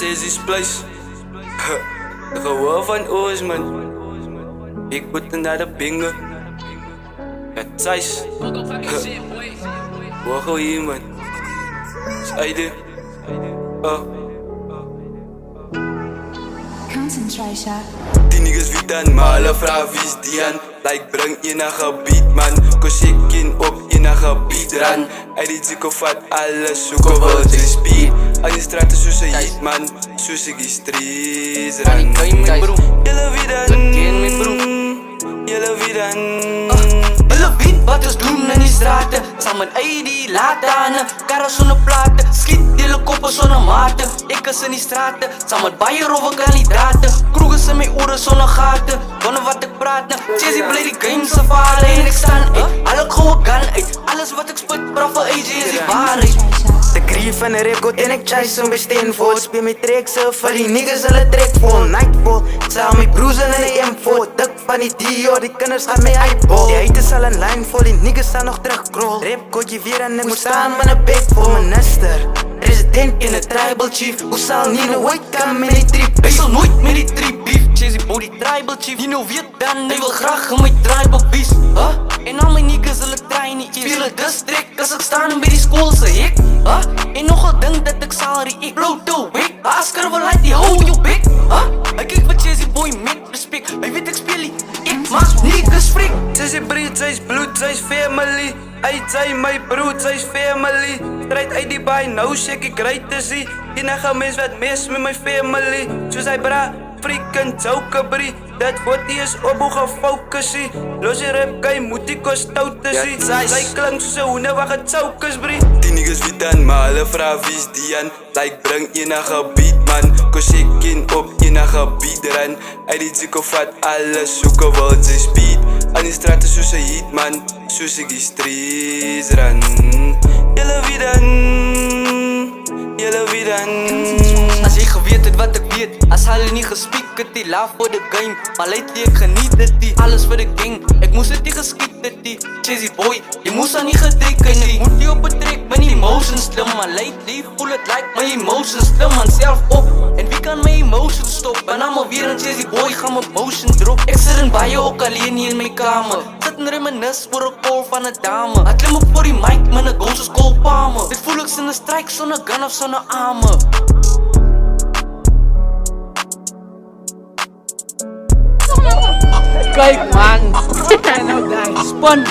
Sezie's Place. Gehoor van oors man. Ik moet naar de binger. Het Thijs. Hoor gewoon hier man. Zijde. Concentration. Die niggas wie dan, maar alle vragen wie is die aan? Like breng je naar gebied man. Koos ik in op je naar gebied ran. Hij die ziek of wat alles zoeken wil zijn speed. Aan die straten zoals ze hit man. Zoals ik die streets ran. Jelle wie dan? Jelle wie dan? Hulle weet wat ons doen in die straten. Samen ID, latane, karren zonder platen. Schiet hele koppen zonder maten. Ik is in die straten, samen bijen over kandidaten. Kroegen in mijn oren zonder gaten. Wanneer wat ik praat, Chazzy play die games af alleen en ik staan, alle gewoon kan, alles wat ik spit, bravo AJ is die waarheid. De grief van de rap, en ik chase hem bij Steenvoort. Speel met tracks voor die niggas hulle trek vol. Nightfall, samen met broers in de M4. Dik van die Dior, die kinders gaan mee eyeball. Die haters al een lijn vol, die niggas staan nog terugkrol. Rap kotje weer en ik moet staan met een bek voor minister. President in de tribal chief. Hoe zal Nino ooit kan met die trip? Ik zal nooit met die trip beef. Chazzy body tribal chief. Nino weet dan, hij wil graag in mijn tribal beef. En al mijn niggas hulle trein niet spelen district. Als ik staan bij die schoolse hik. En nogal ding dat ik zal ik blow to week. Asker wil uit die hou je bek. Ik kijk wat Chazzy boy met respect. Hij weet ik speel die, ik maak niggas freak. Chazzy breed, zij is bloed, zij is family. Uit zij my brood, zij is family. Strijd uit die baai, nou shake ik rijd te zie. Enige mens wat mis met my family. Soos hy bra, freaking joke brie. Dat wordt die is op hoe gefocusie. Los je rap, kan je moet die kost stout te zie. Zij klank soos een hoene wat gechoukes brie. Die niggas wie dan, maar hulle vraag wie is die aan? Like breng je naar gebied man. Koos ik in op je naar gebied ran. Hij die ziek of wat alles zoeken wil zijn speed. Aan die straten soos ze hit man. Soos ik die streets ran. Jelle wie dan? Jelle wie dan? Als jy geweet het wat ek weet, as hulle nie gespiek het die laaf voor de game. Maar lately ek geniet het die, alles vir de gang. Ek moes het nie geskiet het die, Chazzy boy, jy moes al nie gedrek en ek moet nie op het trek, my emotions slim. Maar lately voel het like my emotions slim, man self op. En wie kan my emotions stop? En allemaal weer een Chazzy boy, gaan my motion drop. Ek sit in baie ook alleen nie in my kamer. Sit en reminis voor een call van een dame. Ek klim op voor die mic, myne goals is Cole Palmer. Dit voel ek in een strike, sonder gun of sonder arme. Kijk man, en nou daar, spon.